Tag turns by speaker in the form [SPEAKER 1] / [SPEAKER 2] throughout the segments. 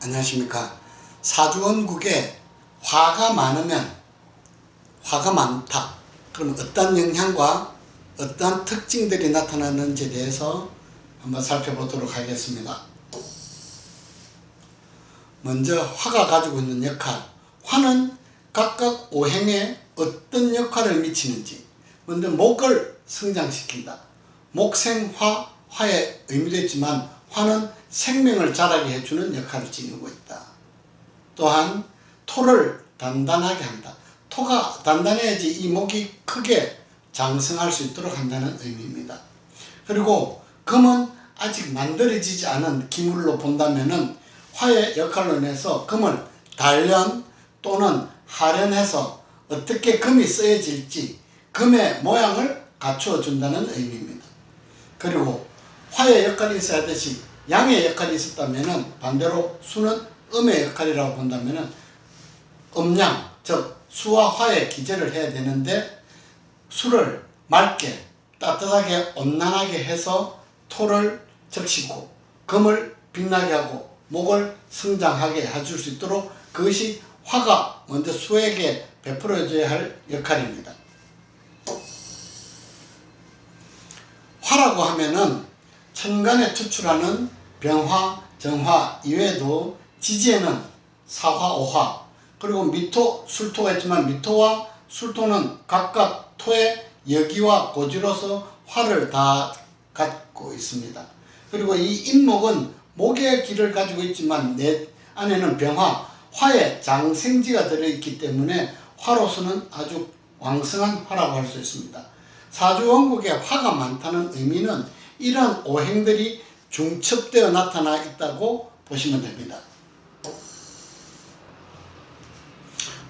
[SPEAKER 1] 안녕하십니까. 사주원국에 화가 많다. 그럼 어떤 영향과 어떤 특징들이 나타나는지에 대해서 한번 살펴보도록 하겠습니다. 먼저 화가 가지고 있는 역할. 화는 각각 오행에 어떤 역할을 미치는지. 먼저 목을 성장시킨다. 목생화, 화의 의미도 있지만 화는 생명을 자라게 해주는 역할을 지니고 있다. 또한 토를 단단하게 한다. 토가 단단해야지 이 목이 크게 장성할 수 있도록 한다는 의미입니다. 그리고 금은 아직 만들어지지 않은 기물로 본다면은 화의 역할로 인해서 금을 단련 또는 하련해서 어떻게 금이 쓰여질지 금의 모양을 갖추어 준다는 의미입니다. 그리고 화의 역할이 있어야 하듯이 양의 역할이 있었다면 반대로 수는 음의 역할이라고 본다면 음양, 즉 수와 화의 기재를 해야 되는데 수를 맑게 따뜻하게 온난하게 해서 토를 적시고 금을 빛나게 하고 목을 성장하게 해줄 수 있도록 그것이 화가 먼저 수에게 베풀어줘야 할 역할입니다. 화라고 하면은 천간에 투출하는 병화, 정화 이외에도 지지에는 사화, 오화 그리고 미토, 술토가 있지만 미토와 술토는 각각 토의 여기와 고지로서 화를 다 갖고 있습니다. 그리고 이 인목은 목의 기를 가지고 있지만 내 안에는 병화, 화의 장생지가 들어있기 때문에 화로서는 아주 왕성한 화라고 할 수 있습니다. 사주원국에 화가 많다는 의미는 이러한 오행들이 중첩되어 나타나 있다고 보시면 됩니다.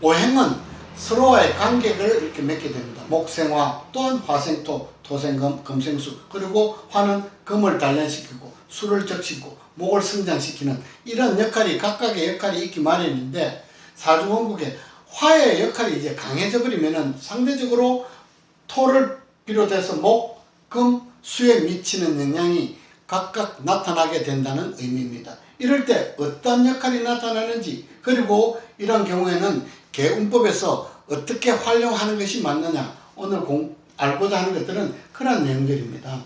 [SPEAKER 1] 오행은 서로와의 관계를 이렇게 맺게 됩니다. 목생화 또한 화생토, 토생금, 금생수 그리고 화는 금을 단련시키고 수를 적시고 목을 성장시키는 이런 역할이 각각의 역할이 있기 마련인데 사주원국에 화의 역할이 이제 강해져 버리면은 상대적으로 토를 비롯해서 목, 금, 수에 미치는 영향이 각각 나타나게 된다는 의미입니다. 이럴 때 어떤 역할이 나타나는지 그리고 이런 경우에는 개운법에서 어떻게 활용하는 것이 맞느냐 오늘 알고자 하는 것들은 그런 내용들입니다.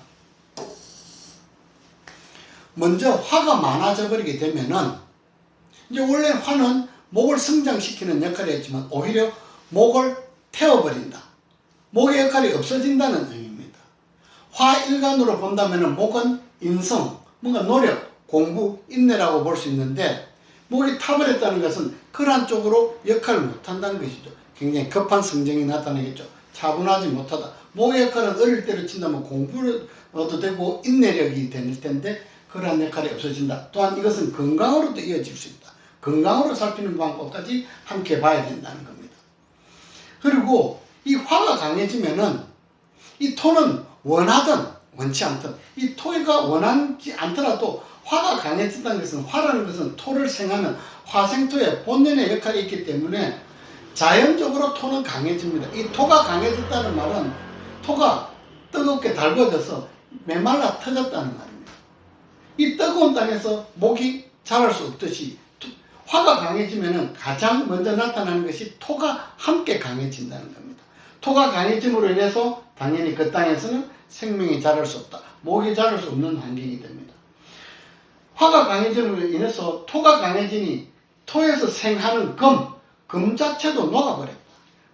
[SPEAKER 1] 먼저 화가 많아져 버리게 되면은 이제 원래 화는 목을 성장시키는 역할이 있지만 오히려 목을 태워버린다. 목의 역할이 없어진다는 의미입니다. 화일간으로 본다면 목은 인성, 뭔가 노력, 공부, 인내라고 볼 수 있는데 목이 타버렸다는 것은 그러한 쪽으로 역할을 못한다는 것이죠. 굉장히 급한 성정이 나타나겠죠. 차분하지 못하다. 목의 역할은 어릴 때로 친다면 공부도 되고 인내력이 될 텐데 그러한 역할이 없어진다. 또한 이것은 건강으로도 이어질 수 있다. 건강으로 살피는 방법까지 함께 봐야 된다는 겁니다. 그리고 이 화가 강해지면은 이 토는 원하든 원치 않든 이 토가 원하지 않더라도 화가 강해진다는 것은 화라는 것은 토를 생하는 화생토의 본연의 역할이 있기 때문에 자연적으로 토는 강해집니다. 이 토가 강해졌다는 말은 토가 뜨겁게 달궈져서 메말라 터졌다는 말입니다. 이 뜨거운 땅에서 목이 자랄 수 없듯이 화가 강해지면 가장 먼저 나타나는 것이 토가 함께 강해진다는 겁니다. 토가 강해짐으로 인해서 당연히 그 땅에서는 생명이 자랄 수 없다. 목이 자랄 수 없는 환경이 됩니다. 화가 강해짐으로 인해서 토가 강해지니 토에서 생하는 금 자체도 녹아버렸다.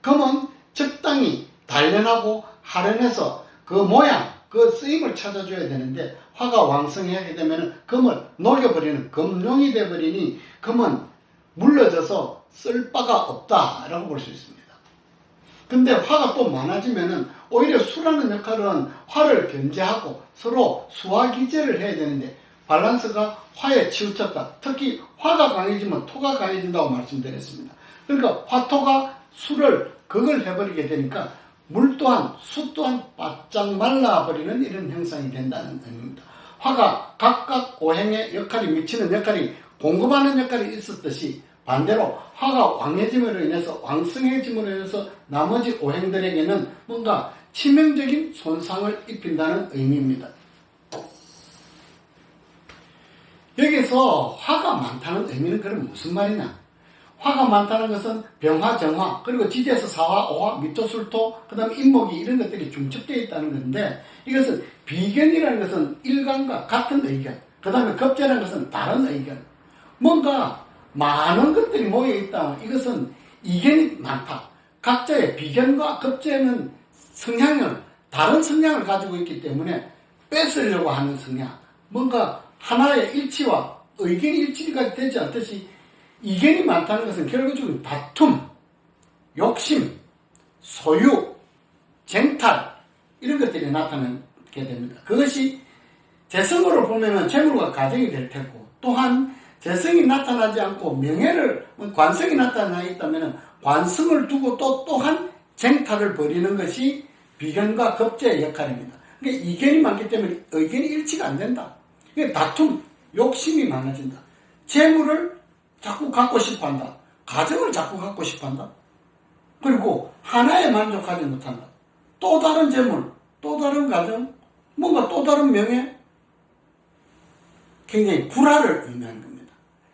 [SPEAKER 1] 금은 적당히 단련하고 하련해서 그 모양, 그 쓰임을 찾아줘야 되는데 화가 왕성하게 되면 금을 녹여버리는 금룡이 되어버리니 금은 물러져서 쓸 바가 없다라고 볼 수 있습니다. 근데 화가 또 많아지면은 오히려 수라는 역할은 화를 견제하고 서로 수화기제를 해야 되는데 밸런스가 화에 치우쳤다. 특히 화가 강해지면 토가 강해진다고 말씀드렸습니다. 그러니까 화토가 수를 극을 해버리게 되니까 물 또한 수 또한 바짝 말라버리는 이런 형상이 된다는 의미입니다. 화가 각각 오행의 역할이 미치는 역할이 공급하는 역할이 있었듯이 반대로 화가 왕해짐으로 인해서 왕성해짐으로 인해서 나머지 오행들에게는 뭔가 치명적인 손상을 입힌다는 의미입니다. 여기서 화가 많다는 의미는 그럼 무슨 말이냐? 화가 많다는 것은 병화, 정화, 그리고 지지에서 사화, 오화, 미토술토, 그 다음에 인목이 이런 것들이 중첩되어 있다는 건데, 이것은 비견이라는 것은 일간과 같은 의견, 그 다음에 겁재라는 것은 다른 의견. 뭔가 많은 것들이 모여있다. 이것은 이견이 많다. 각자의 비견과 겁재는 성향을, 다른 성향을 가지고 있기 때문에 뺏으려고 하는 성향, 뭔가 하나의 일치와 의견이 일치가 되지 않듯이 이견이 많다는 것은 결국적으로 다툼, 욕심, 소유, 쟁탈 이런 것들이 나타나게 됩니다. 그것이 재성으로 보면 재물과 가정이 될 테고, 또한 재성이 나타나지 않고 명예를, 관성이 나타나 있다면 관성을 두고 또한 쟁탈을 벌이는 것이 비견과 겁재의 역할입니다. 그러니까 이견이 많기 때문에 의견이 일치가 안 된다. 그러니까 다툼, 욕심이 많아진다. 재물을 자꾸 갖고 싶어 한다. 가정을 자꾸 갖고 싶어 한다. 그리고 하나에 만족하지 못한다. 또 다른 재물, 또 다른 가정, 뭔가 또 다른 명예, 굉장히 불화를 의미하는 겁니다.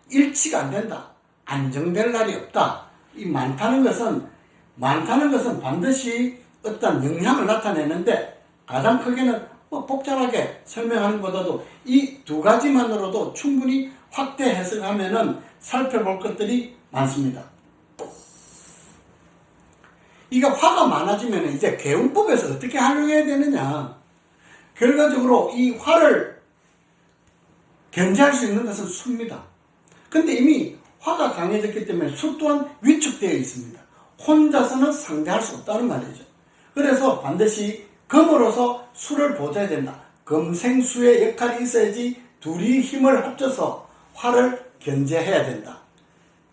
[SPEAKER 1] 일치가 안 된다. 안정될 날이 없다. 이 많다는 것은 반드시 어떤 영향을 나타내는데, 가장 크게는 복잡하게 설명하는 것보다도 이 두 가지만으로도 충분히 확대 해석하면은 살펴볼 것들이 많습니다. 이게 화가 많아지면 이제 개운법에서 어떻게 활용해야 되느냐. 결과적으로 이 화를 견제할 수 있는 것은 수입니다. 근데 이미 화가 강해졌기 때문에 수 또한 위축되어 있습니다. 혼자서는 상대할 수 없다는 말이죠. 그래서 반드시 금으로서 수를 보좌해야 된다. 금생수의 역할이 있어야지 둘이 힘을 합쳐서 화를 견제해야 된다.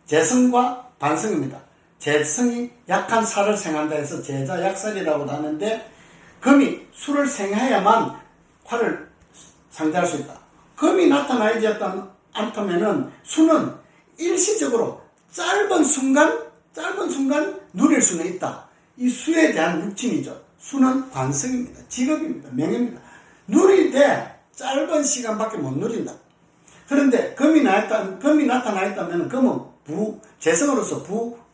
[SPEAKER 1] 재성과 반성입니다. 재성이 약한 살을 생한다 해서 재자약살이라고 하는데, 금이 수를 생해야만 화를 상대할 수 있다. 금이 나타나지 않다면은 수는 일시적으로 짧은 순간 누릴 수는 있다. 이 수에 대한 육친이죠. 수는 관성입니다. 직업입니다. 명예입니다. 누릴 때 짧은 시간밖에 못 누린다. 그런데 금이 나타나 있다면 금은 재성으로서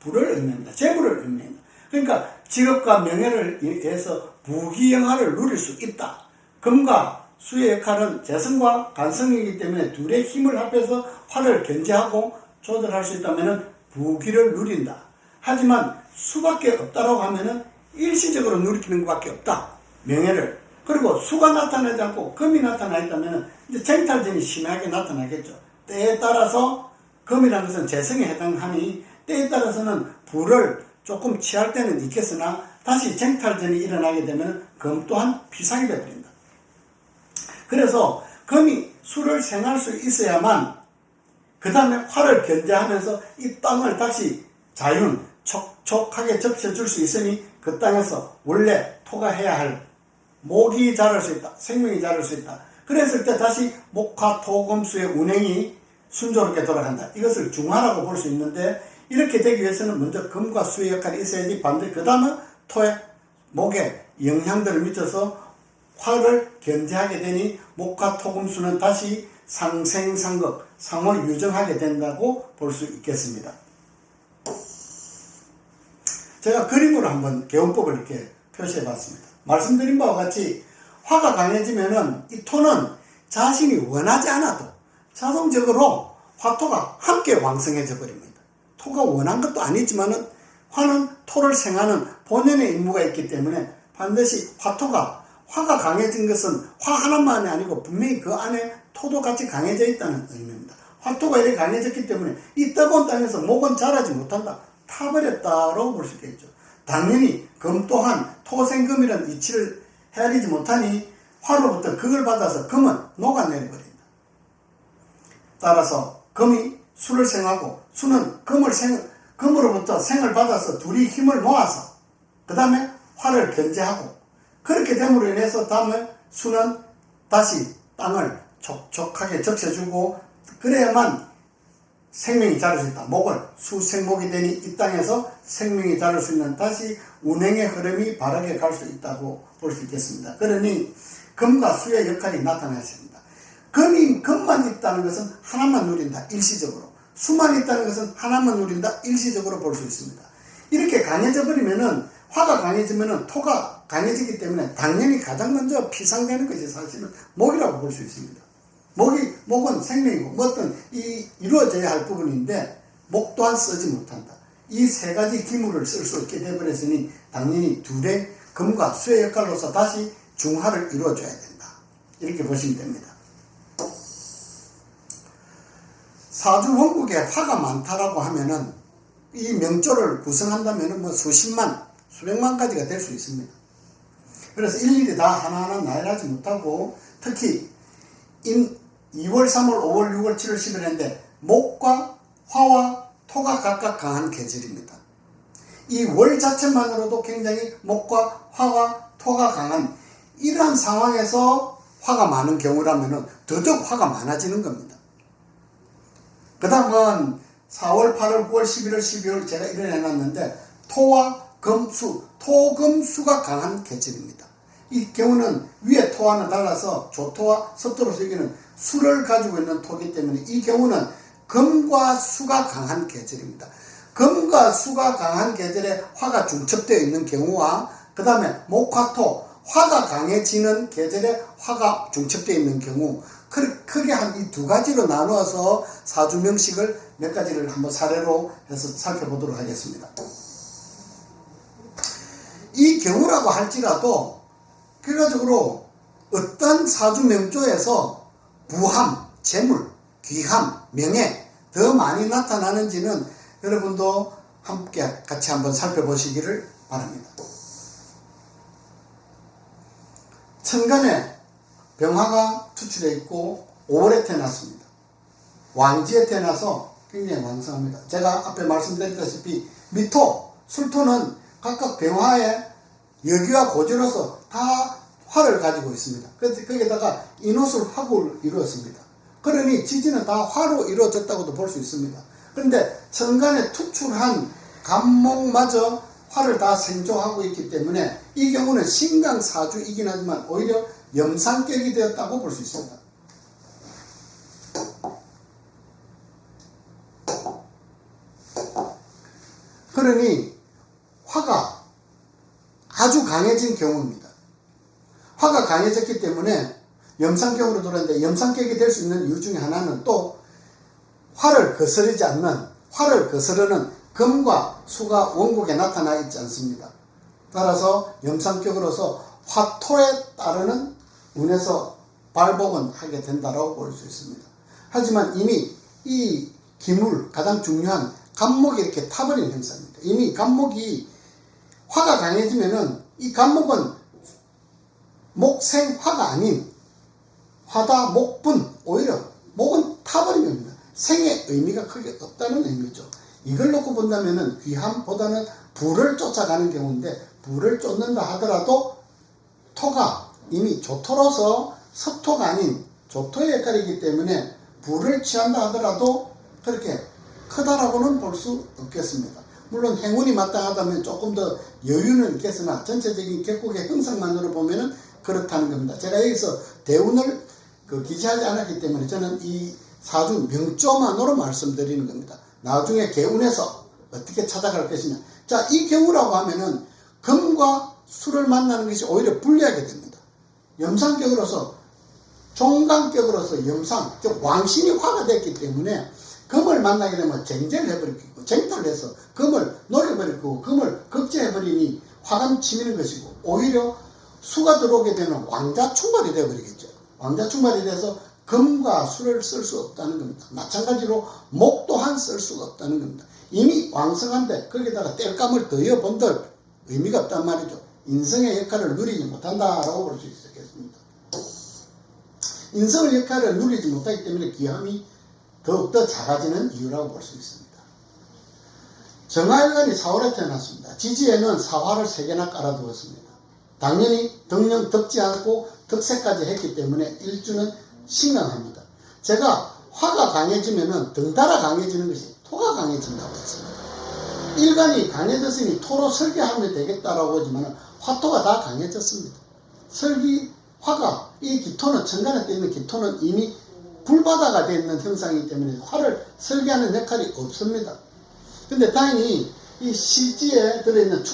[SPEAKER 1] 부를 의미합니다. 재물을 의미합니다. 그러니까 직업과 명예를 위해서 부귀영화를 누릴 수 있다. 금과 수의 역할은 재성과 간성이기 때문에 둘의 힘을 합해서 화를 견제하고 조절할 수 있다면 부귀를 누린다. 하지만 수밖에 없다라고 하면은 일시적으로 누리는 것밖에 없다. 명예를. 그리고 수가 나타나지 않고 금이 나타나 있다면 이제 쟁탈전이 심하게 나타나겠죠. 때에 따라서 금이라는 것은 재성에 해당하니 때에 따라서는 불을 조금 취할 때는 있겠으나 다시 쟁탈전이 일어나게 되면 금 또한 피상이 되어버린다. 그래서 금이 수를 생할 수 있어야만 그 다음에 화를 견제하면서 이 땅을 다시 자윤, 촉촉하게 적셔줄 수 있으니 그 땅에서 원래 토가 해야 할 목이 자랄 수 있다. 생명이 자랄 수 있다. 그랬을 때 다시 목화, 토, 금, 수의 운행이 순조롭게 돌아간다. 이것을 중화라고 볼 수 있는데, 이렇게 되기 위해서는 먼저 금과 수의 역할이 있어야지 반드시 그 다음에 토의, 목에 영향들을 미쳐서 화를 견제하게 되니 목화, 토, 금, 수는 다시 상생상극, 상호유정하게 된다고 볼 수 있겠습니다. 제가 그림으로 한번 개운법을 이렇게 표시해 봤습니다. 말씀드린 바와 같이 화가 강해지면은 이 토는 자신이 원하지 않아도 자동적으로 화토가 함께 왕성해져 버립니다. 토가 원한 것도 아니지만은 화는 토를 생하는 본연의 임무가 있기 때문에 반드시 화가 강해진 것은 화 하나만이 아니고 분명히 그 안에 토도 같이 강해져 있다는 의미입니다. 화토가 이렇게 강해졌기 때문에 이 뜨거운 땅에서 목은 자라지 못한다. 타버렸다라고 볼 수 있겠죠. 당연히 금 또한 토생금이라는 이치를 헤아리지 못하니 화로부터 그걸 받아서 금은 녹아내려버린다. 따라서 금이 수를 생하고 수는 금으로부터 생을 받아서 둘이 힘을 모아서 그 다음에 화를 견제하고, 그렇게 됨으로 인해서 다음에 수는 다시 땅을 촉촉하게 적셔주고, 그래야만 생명이 자랄 수 있다. 목을 수생목이 되니 이 땅에서 생명이 자랄 수 있는 다시 운행의 흐름이 바르게 갈 수 있다고 볼 수 있겠습니다. 그러니 금과 수의 역할이 나타났습니다. 금만 있다는 것은 하나만 누린다. 일시적으로. 수만 있다는 것은 하나만 누린다. 일시적으로 볼 수 있습니다. 이렇게 강해져 버리면은, 화가 강해지면은 토가 강해지기 때문에 당연히 가장 먼저 피상되는 것이 사실은 목이라고 볼 수 있습니다. 목은 생명이고 뭐 어떤 이루어져야 할 부분인데 목 또한 쓰지 못한다. 이 세 가지 기물을 쓸 수 없게 되버렸으니 당연히 둘의 금과 수의 역할로서 다시 중화를 이루어줘야 된다. 이렇게 보시면 됩니다. 사주 원국에 화가 많다라고 하면은 이 명조를 구성한다면은 뭐 수십만, 수백만까지가 될 수 있습니다. 그래서 일일이 다 하나하나 나열하지 못하고 특히 2월, 3월, 5월, 6월, 7월, 10월 했는데 목과 화와 토가 각각 강한 계절입니다. 이 월 자체만으로도 굉장히 목과 화와 토가 강한 이러한 상황에서 화가 많은 경우라면 더더욱 화가 많아지는 겁니다. 그 다음은 4월, 8월, 9월, 11월, 12월 제가 이런 해놨는데 토와 금수, 토금수가 강한 계절입니다. 이 경우는 위에 토와는 달라서 조토와 섭토로서 여기는 수를 가지고 있는 토기 때문에 이 경우는 금과 수가 강한 계절입니다. 금과 수가 강한 계절에 화가 중첩되어 있는 경우와 그 다음에 목화토, 화가 강해지는 계절에 화가 중첩되어 있는 경우 크게 한 이 두 가지로 나누어서 사주 명식을 몇 가지를 한번 사례로 해서 살펴보도록 하겠습니다. 이 경우라고 할지라도 결과적으로 어떤 사주 명조에서 부함, 재물, 귀함, 명예 더 많이 나타나는지는 여러분도 함께 같이 한번 살펴보시기를 바랍니다. 천간에 병화가 투출되어 있고 5월에 태어났습니다. 왕지에 태어나서 굉장히 왕성합니다. 제가 앞에 말씀드렸다시피 미토, 술토는 각각 병화의 여기와 고지로서 다 화를 가지고 있습니다. 그래서 거기에다가 인호술 화구를 이루었습니다. 그러니 지지는 다 화로 이루어졌다고도 볼 수 있습니다. 그런데 천간에 투출한 간목마저 화를 다 생조하고 있기 때문에 이 경우는 신강사주이긴 하지만 오히려 염상격이 되었다고 볼 수 있습니다. 그러니 화가 아주 강해진 경우입니다. 화가 강해졌기 때문에 염상격으로 돌아왔는데 염상격이 될 수 있는 이유 중에 하나는 또 화를 거스르지 않는, 화를 거스르는 금과 수가 원국에 나타나 있지 않습니다. 따라서 염상격으로서 화토에 따르는 운에서 발복은 하게 된다고 볼 수 있습니다. 하지만 이미 이 기물, 가장 중요한 간목이 이렇게 타버린 현상입니다. 이미 간목이 화가 강해지면은 이 간목은 목생화가 아닌 화다 목분, 오히려 목은 타버린 겁니다. 생의 의미가 크게 없다는 의미죠. 이걸 놓고 본다면은 귀함보다는 불을 쫓아가는 경우인데 불을 쫓는다 하더라도 토가 이미 조토로서 섭토가 아닌 조토의 역할이기 때문에 불을 취한다 하더라도 그렇게 크다라고는 볼 수 없겠습니다. 물론 행운이 마땅하다면 조금 더 여유는 있겠으나 전체적인 격국의 형상만으로 보면은 그렇다는 겁니다. 제가 여기서 대운을 기재하지 않았기 때문에 저는 이 사주 명조만으로 말씀드리는 겁니다. 나중에 개운에서 어떻게 찾아갈 것이냐. 자, 이 경우라고 하면은 금과 수를 만나는 것이 오히려 불리하게 됩니다. 염상격으로서 종강격으로서 염상, 즉 왕신이 화가 됐기 때문에 금을 만나게 되면 쟁제를 해버리고 쟁탈을 해서 금을 노려버리고 금을 극제해버리니 화가 치미는 것이고 오히려 수가 들어오게 되면 왕자 충발이 되어버리겠죠. 왕자 충발이 돼서 금과 수를 쓸 수 없다는 겁니다. 마찬가지로 목 또한 쓸 수가 없다는 겁니다. 이미 왕성한데 거기다가 땔감을 더해 본들 의미가 없단 말이죠. 인성의 역할을 누리지 못한다라고 볼 수 있겠습니다. 인성의 역할을 누리지 못하기 때문에 귀함이 더욱더 작아지는 이유라고 볼 수 있습니다. 정화일간이 4월에 태어났습니다. 지지에는 사화를 3개나 깔아두었습니다. 당연히 덕령 덕지 않고 덕세까지 했기 때문에 일주는 신강합니다. 제가 화가 강해지면은 덩달아 강해지는 것이 토가 강해진다고 했습니다. 일간이 강해졌으니 토로 설계하면 되겠다라고 하지만 화토가 다 강해졌습니다. 화가 이 기토는 천간에 떠 있는 기토는 이미 불바다가 되어 있는 형상이기 때문에 화를 설계하는 역할이 없습니다. 근데 다행히 이 실지에 들어있는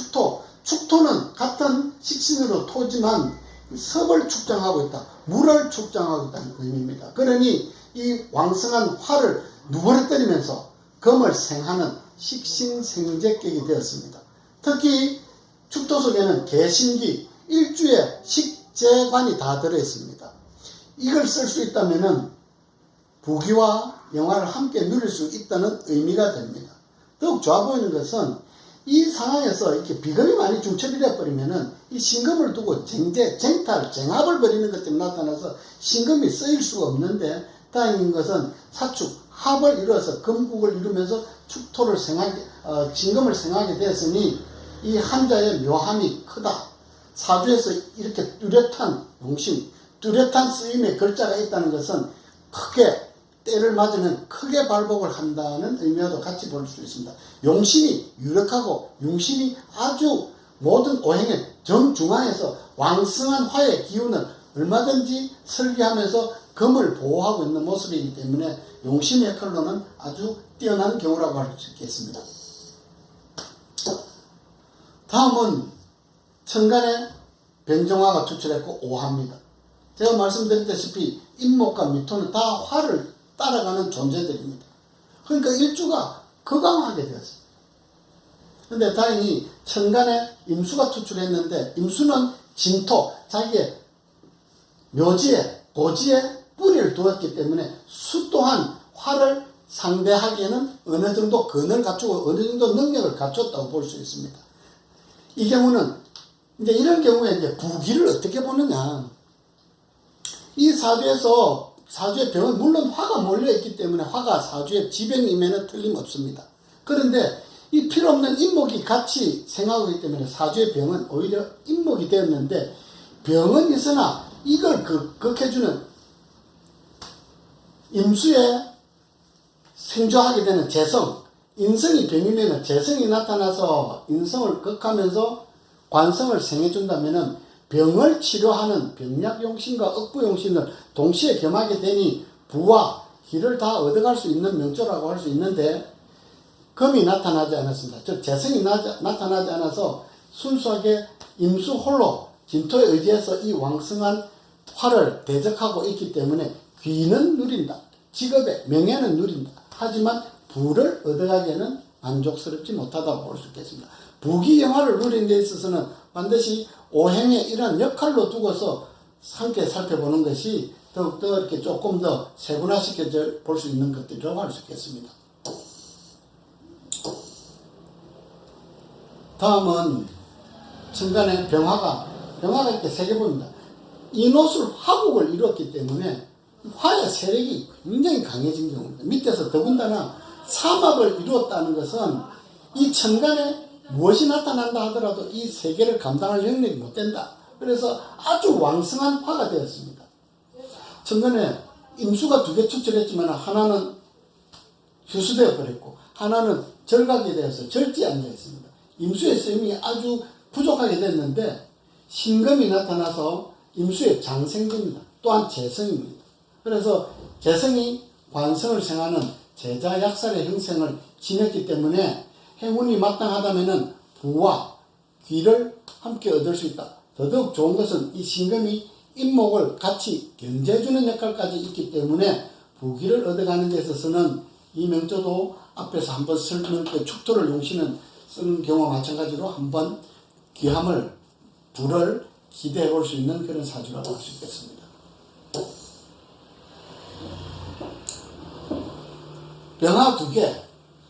[SPEAKER 1] 축토는 같은 식신으로 토지만 섭을 축장하고 있다. 물을 축장하고 있다는 의미입니다. 그러니 이 왕성한 화를 누버려뜨리면서 금을 생하는 식신생재격이 되었습니다. 특히 축토 속에는 개신기, 일주의 식재관이 다 들어있습니다. 이걸 쓸 수 있다면 부귀와 영화를 함께 누릴 수 있다는 의미가 됩니다. 더욱 좋아 보이는 것은 이 상황에서 이렇게 비금이 많이 중첩이 되어버리면은 이 신금을 두고 쟁합을 벌이는 것 때문에 나타나서 신금이 쓰일 수가 없는데, 다행인 것은 사축, 합을 이루어서 금국을 이루면서 축토를 진금을 생하게 되었으니 이 한자의 묘함이 크다. 사주에서 이렇게 뚜렷한 용심, 뚜렷한 쓰임의 글자가 있다는 것은 크게 때를 맞으면 크게 발복을 한다는 의미와도 같이 볼 수 있습니다. 용신이 유력하고 용신이 아주 모든 오행의 정중앙에서 왕성한 화의 기운을 얼마든지 설계하면서 금을 보호하고 있는 모습이기 때문에 용신의 역할로는 아주 뛰어난 경우라고 할 수 있겠습니다. 다음은 천간에 병정화가 투출했고 오화입니다. 제가 말씀드렸다시피 임목과 미토는 다 화를 따라가는 존재들입니다. 그러니까 일주가 극강하게 되었습니다. 그런데 다행히 천간에 임수가 투출했는데, 임수는 진토, 자기의 묘지에 고지에 뿌리를 두었기 때문에 수 또한 화를 상대하기에는 어느 정도 근을 갖추고 어느 정도 능력을 갖췄다고 볼 수 있습니다. 이 경우는 이제 이런 경우에 이제 부기를 어떻게 보느냐. 이 사주의 병은 물론 화가 몰려있기 때문에 화가 사주의 지병임에는 틀림없습니다. 그런데 이 필요없는 인목이 같이 생하고 있기 때문에 사주의 병은 오히려 인목이 되었는데, 병은 있으나 이걸 극해주는 임수에 생조하게 되는 재성, 인성이 병이면 재성이 나타나서 인성을 극하면서 관성을 생해준다면 병을 치료하는 병약용신과 억부용신을 동시에 겸하게 되니 부와 기를 다 얻어갈 수 있는 명조라고 할 수 있는데, 금이 나타나지 않았습니다. 즉 재성이 나타나지 않아서 순수하게 임수 홀로 진토에 의지해서 이 왕성한 화를 대적하고 있기 때문에 귀는 누린다. 직업의 명예는 누린다. 하지만 부를 얻어가기에는 만족스럽지 못하다고 볼 수 있겠습니다. 부귀영화를 누리는 데 있어서는 반드시 오행의 이러한 역할로 두고서 함께 살펴보는 것이 더욱더 이렇게 조금 더 세분화시켜 볼 수 있는 것들이라고 할 수 있겠습니다. 다음은 천간에 병화가 이렇게 세 개 보입니다. 인호술 화국을 이뤘기 때문에 화의 세력이 굉장히 강해진 경우입니다. 밑에서 더군다나 삼합을 이루었다는 것은 이 천간에 무엇이 나타난다 하더라도 이 세 개를 감당할 능력이 못 된다. 그래서 아주 왕성한 화가 되었습니다. 천간에 임수가 2개 추출했지만 하나는 휴수되어 버렸고 하나는 절각이 되어서 절지에 앉아 있습니다. 임수의 쓰임이 아주 부족하게 됐는데 신금이 나타나서 임수의 장생입니다. 또한 재성입니다. 그래서 재성이 관성을 생하는 제자약살의 형성을 지녔기 때문에 행운이 마땅하다면 부와 귀를 함께 얻을 수 있다. 더더욱 좋은 것은 이 신금이 임목을 같이 견제해주는 역할까지 있기 때문에 부귀를 얻어가는 데 있어서는 이 명조도 앞에서 한번 설명할 때 축토를 용신은 쓰는 경우와 마찬가지로 한번 귀함을, 부를 기대해 볼 수 있는 그런 사주라고 할 수 있겠습니다. 병화 2개,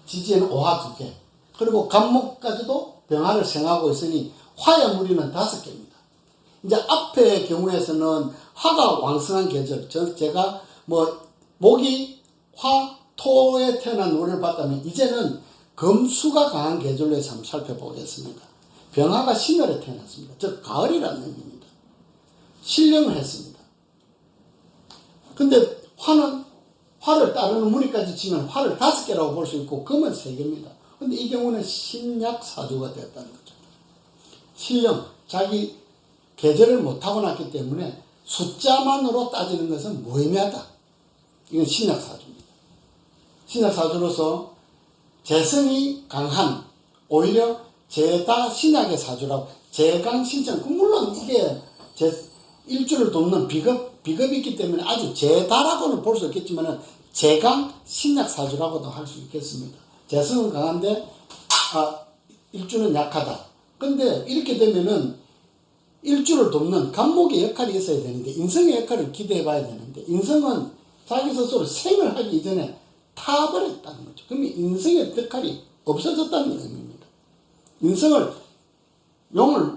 [SPEAKER 1] 지지에는 오화 2개, 그리고 간목까지도 병화를 생하고 있으니 화의 무리는 5개입니다. 이제 앞의 경우에서는 화가 왕성한 계절, 제가 목이 화, 토에 태어난 노래를 봤다면 이제는 금수가 강한 계절로 해서 한번 살펴보겠습니다. 병화가 신월에 태어났습니다. 즉 가을이라는 의미입니다. 신령을 했습니다. 근데 화를 따르는 무리까지 치면 화를 5개라고 볼 수 있고 금은 3개입니다. 근데 이 경우는 신약사주가 되었다는 거죠. 신령, 자기 계절을 못 타고났기 때문에 숫자만으로 따지는 것은 무의미하다. 이건 신약사주입니다. 신약사주로서 재성이 강한, 오히려 재다 신약의 사주라고, 재강신청, 물론 이게 일주를 돕는 비급이 있기 때문에 아주 재다라고는 볼 수 있겠지만 재강 신약 사주라고도 할 수 있겠습니다. 재성은 강한데 일주는 약하다. 근데 이렇게 되면은 일주를 돕는 간목의 역할이 있어야 되는데, 인성의 역할을 기대해 봐야 되는데, 인성은 자기 스스로 생을 하기 이전에 타버렸다는 거죠. 그러면 인성의 역할이 없어졌다는 의미입니다. 인성을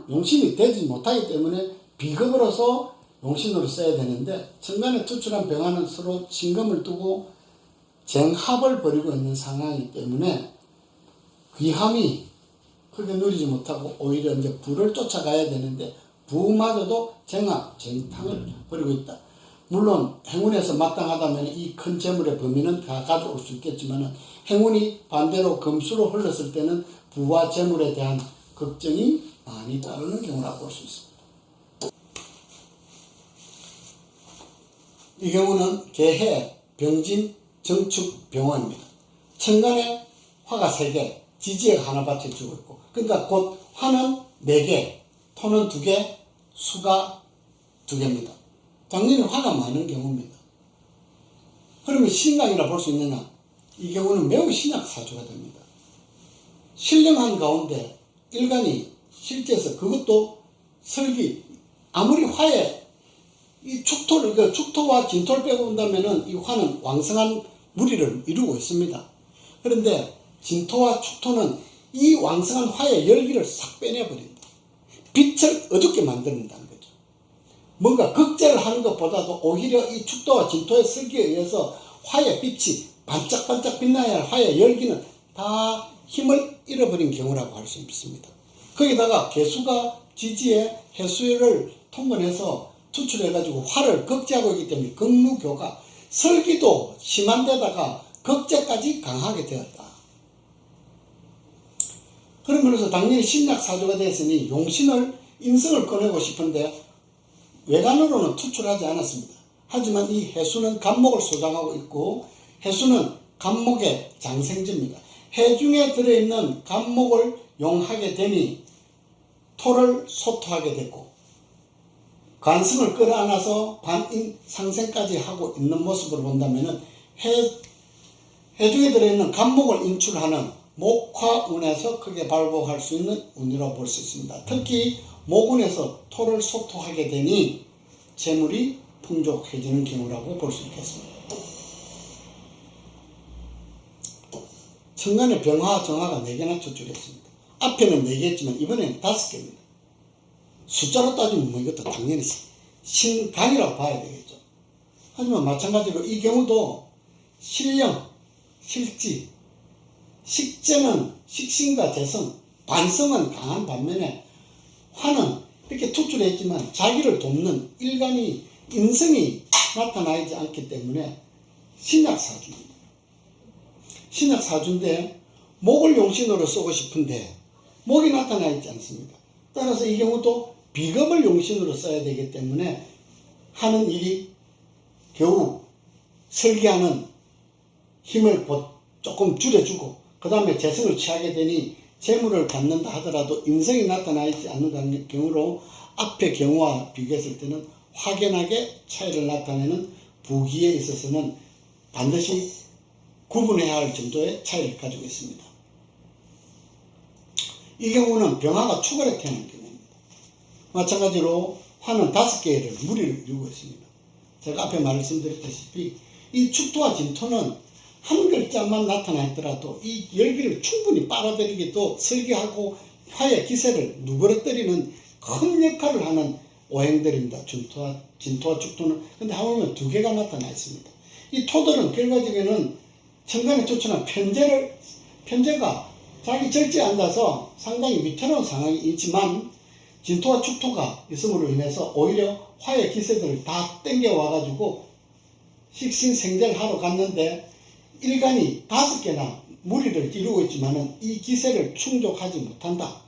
[SPEAKER 1] 용신이 되지 못하기 때문에 비급으로서 용신으로 써야 되는데, 천간에 투출한 병화는 서로 신금을 두고 쟁합을 벌이고 있는 상황이기 때문에 귀함이 크게 누리지 못하고 오히려 이제 부를 쫓아가야 되는데, 부마저도 쟁합, 쟁탕을 벌이고 있다. 물론 행운에서 마땅하다면 이 큰 재물의 범위는 다 가져올 수 있겠지만, 행운이 반대로 금수로 흘렀을 때는 부와 재물에 대한 걱정이 많이 따르는 경우라고 볼 수 있습니다. 이 경우는 개해, 병진, 정축, 병화입니다. 천간에 화가 3개, 지지가 하나 받쳐주고 있고, 그러니까 곧 화는 4개, 토는 2개, 수가 2개입니다. 당연히 화가 많은 경우입니다. 그러면 신강이라 볼 수 있느냐? 이 경우는 매우 신약사주가 됩니다. 신령한 가운데 일간이 실제에서 그것도 설기, 아무리 화에 이 축토와 진토를 빼고 본다면은 이 화는 왕성한 무리를 이루고 있습니다. 그런데 진토와 축토는 이 왕성한 화의 열기를 싹 빼내버린다. 빛을 어둡게 만든다는 거죠. 뭔가 극제를 하는 것보다도 오히려 이 축토와 진토의 설기에 의해서 화의 빛이 반짝반짝 빛나야 할 화의 열기는 다 힘을 잃어버린 경우라고 할 수 있습니다. 거기다가 개수가 지지에 해수를 통근해서 투출해가지고 화를 극제하고 있기 때문에 극무교가 설기도 심한 데다가 극제까지 강하게 되었다. 그런 면에서 당연히 신약사주가 됐으니 용신을, 인성을 꺼내고 싶은데 외관으로는 투출하지 않았습니다. 하지만 이 해수는 간목을 소장하고 있고, 해수는 간목의 장생지입니다. 해 중에 들어있는 간목을 용하게 되니 토를 소토하게 됐고, 관성을 끌어안아서 반인 상생까지 하고 있는 모습으로 본다면 해 중에 들어있는 간목을 인출하는 목화운에서 크게 발복할 수 있는 운이라고 볼 수 있습니다. 특히 목운에서 토를 소토하게 되니 재물이 풍족해지는 경우라고 볼 수 있겠습니다. 천간에 병화, 정화가 4개나 추출했습니다. 앞에는 4개였지만 이번에는 5개입니다. 숫자로 따지면 뭐 이것도 당연히 신강이라고 봐야 되겠죠. 하지만 마찬가지로 이 경우도 신령, 실지, 식재는 식신과 재성, 반성은 강한 반면에 화는 이렇게 투출했지만 자기를 돕는 일간이, 인성이 나타나지 않기 때문에 신약사주입니다. 신약사주인데 목을 용신으로 쓰고 싶은데 목이 나타나 있지 않습니다. 따라서 이 경우도 비겁을 용신으로 써야 되기 때문에 하는 일이 겨우 설계하는 힘을 조금 줄여주고, 그 다음에 재성을 취하게 되니 재물을 갖는다 하더라도 인성이 나타나 있지 않는 경우로 앞의 경우와 비교했을 때는 확연하게 차이를 나타내는 부기에 있어서는 반드시 구분해야 할 정도의 차이를 가지고 있습니다. 이 경우는 병화가 축월에 태어난 경우입니다. 마찬가지로 화는 5개의 무리를 이루고 있습니다. 제가 앞에 말씀드렸다시피 이 축토와 진토는 한 글자만 나타나 있더라도 이 열기를 충분히 빨아들이기도 설계하고 화의 기세를 누그러뜨리는 큰 역할을 하는 오행들입니다. 진토와 축토는. 근데 하물며 2개가 나타나 있습니다. 이 토들은 결과적에는 천간에 추천한 편제가 자기 절지에 앉아서 상당히 위태로운 상황이 있지만, 진토와 축토가 있음으로 인해서 오히려 화의 기세들을 다 땡겨와가지고 식신생재를 하러 갔는데 일간이 5개나 무리를 이루고 있지만은 이 기세를 충족하지 못한다.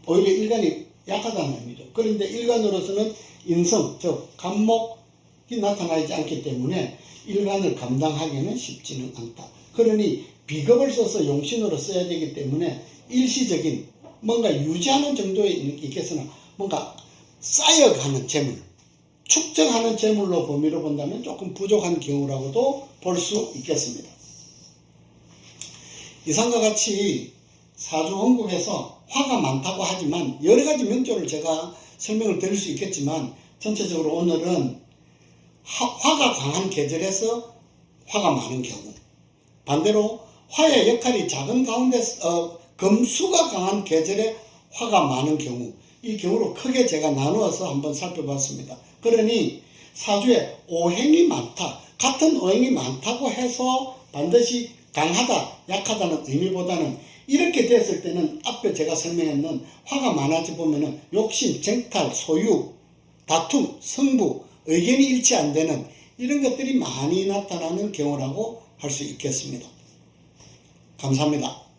[SPEAKER 1] 오히려 일간이 약하다는 의미죠. 그런데 일간으로서는 인성, 즉 간목이 나타나지 않기 때문에 일간을 감당하기는 쉽지는 않다. 그러니 비겁을 써서 용신으로 써야 되기 때문에 일시적인 뭔가 유지하는 정도에 있겠으나 뭔가 쌓여가는 재물, 축적하는 재물로 범위로 본다면 조금 부족한 경우라고도 볼 수 있겠습니다. 이상과 같이 사주원국에서 화가 많다고 하지만 여러 가지 면조를 제가 설명을 드릴 수 있겠지만 전체적으로 오늘은 화가 강한 계절에서 화가 많은 경우, 반대로 화의 역할이 작은 가운데서 금수가 강한 계절에 화가 많은 경우, 이 경우로 크게 제가 나누어서 한번 살펴봤습니다. 그러니 사주에 오행이 많다, 같은 오행이 많다고 해서 반드시 강하다, 약하다는 의미보다는 이렇게 됐을 때는 앞에 제가 설명했는 화가 많아져 보면은 욕심, 쟁탈, 소유, 다툼, 승부, 의견이 일치 안 되는 이런 것들이 많이 나타나는 경우라고 할 수 있겠습니다. 감사합니다.